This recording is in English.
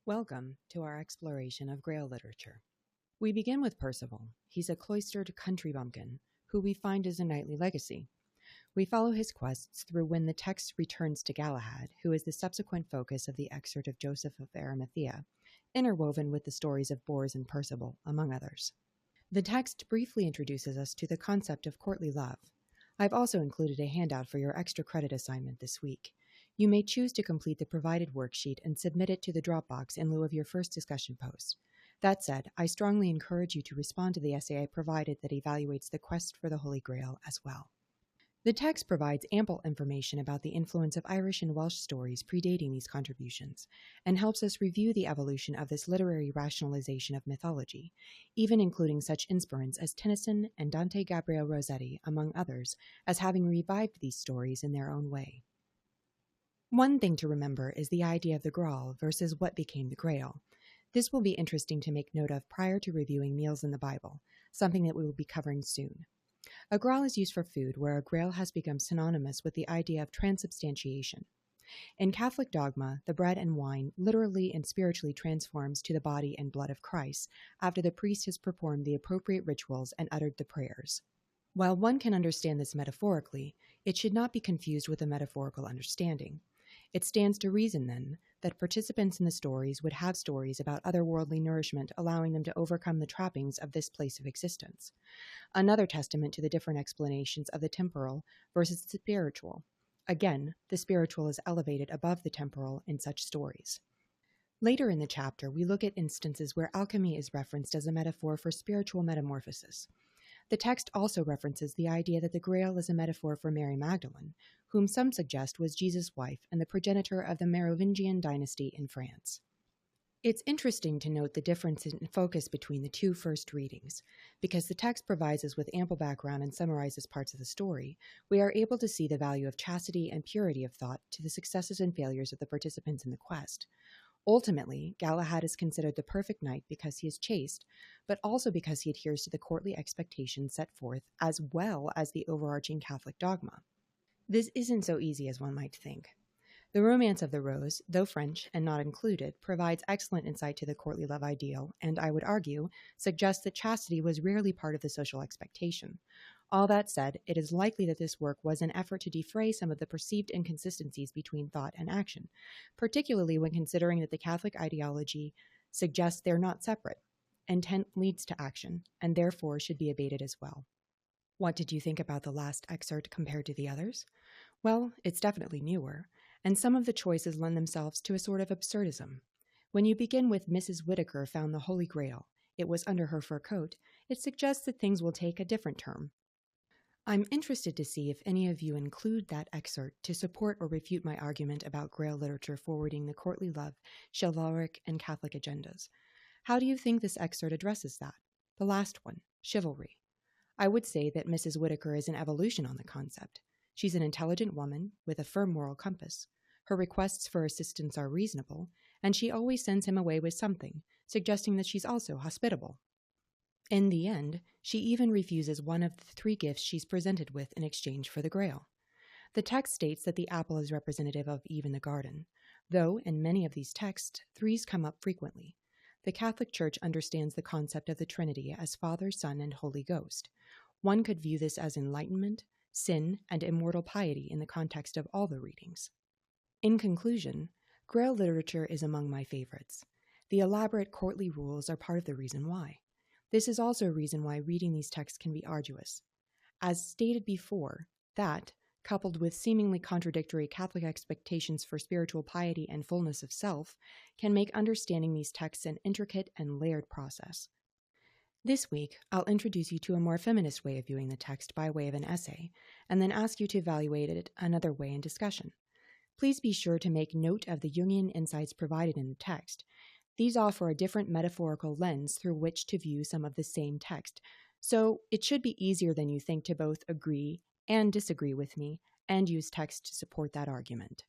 Welcome to our exploration of Grail literature. We begin with Percival. He's a cloistered country bumpkin who we find is a knightly legacy. We follow his quests through when the text returns to Galahad, who is the subsequent focus of the excerpt of Joseph of Arimathea, interwoven with the stories of Bors and Percival, among others. The text briefly introduces us to the concept of courtly love. I've also included a handout for your extra credit assignment this week. You may choose to complete the provided worksheet and submit it to the Dropbox in lieu of your first discussion post. That said, I strongly encourage you to respond to the essay I provided that evaluates the quest for the Holy Grail as well. The text provides ample information about the influence of Irish and Welsh stories predating these contributions, and helps us review the evolution of this literary rationalization of mythology, even including such inspirants as Tennyson and Dante Gabriel Rossetti, among others, as having revived these stories in their own way. One thing to remember is the idea of the Grail versus what became the Grail. This will be interesting to make note of prior to reviewing meals in the Bible, something that we will be covering soon. A Grail is used for food, where a Grail has become synonymous with the idea of transubstantiation. In Catholic dogma, the bread and wine literally and spiritually transforms to the body and blood of Christ after the priest has performed the appropriate rituals and uttered the prayers. While one can understand this metaphorically, it should not be confused with a metaphorical understanding. It stands to reason, then, that participants in the stories would have stories about otherworldly nourishment, allowing them to overcome the trappings of this place of existence. Another testament to the different explanations of the temporal versus the spiritual. Again, the spiritual is elevated above the temporal in such stories. Later in the chapter, we look at instances where alchemy is referenced as a metaphor for spiritual metamorphosis. The text also references the idea that the Grail is a metaphor for Mary Magdalene, whom some suggest was Jesus' wife and the progenitor of the Merovingian dynasty in France. It's interesting to note the difference in focus between the two first readings. Because the text provides us with ample background and summarizes parts of the story, we are able to see the value of chastity and purity of thought to the successes and failures of the participants in the quest. Ultimately, Galahad is considered the perfect knight because he is chaste, but also because he adheres to the courtly expectations set forth, as well as the overarching Catholic dogma. This isn't so easy as one might think. The Romance of the Rose, though French and not included, provides excellent insight to the courtly love ideal, and I would argue, suggests that chastity was rarely part of the social expectation. All that said, it is likely that this work was an effort to defray some of the perceived inconsistencies between thought and action, particularly when considering that the Catholic ideology suggests they're not separate. Intent leads to action, and therefore should be abated as well. What did you think about the last excerpt compared to the others? Well, it's definitely newer, and some of the choices lend themselves to a sort of absurdism. When you begin with Mrs. Whitaker found the Holy Grail, it was under her fur coat, it suggests that things will take a different turn. I'm interested to see if any of you include that excerpt to support or refute my argument about Grail literature forwarding the courtly love, chivalric, and Catholic agendas. How do you think this excerpt addresses that? The last one, chivalry. I would say that Mrs. Whitaker is an evolution on the concept. She's an intelligent woman with a firm moral compass. Her requests for assistance are reasonable, and she always sends him away with something, suggesting that she's also hospitable. In the end, she even refuses one of the 3 gifts she's presented with in exchange for the Grail. The text states that the apple is representative of Eve in the garden, though in many of these texts, 3s come up frequently. The Catholic Church understands the concept of the Trinity as Father, Son, and Holy Ghost. One could view this as enlightenment, sin, and immortal piety in the context of all the readings. In conclusion, Grail literature is among my favorites. The elaborate courtly rules are part of the reason why. This is also a reason why reading these texts can be arduous. As stated before, that, coupled with seemingly contradictory Catholic expectations for spiritual piety and fullness of self, can make understanding these texts an intricate and layered process. This week, I'll introduce you to a more feminist way of viewing the text by way of an essay, and then ask you to evaluate it another way in discussion. Please be sure to make note of the Jungian insights provided in the text. These offer a different metaphorical lens through which to view some of the same text, so it should be easier than you think to both agree and disagree with me and use text to support that argument.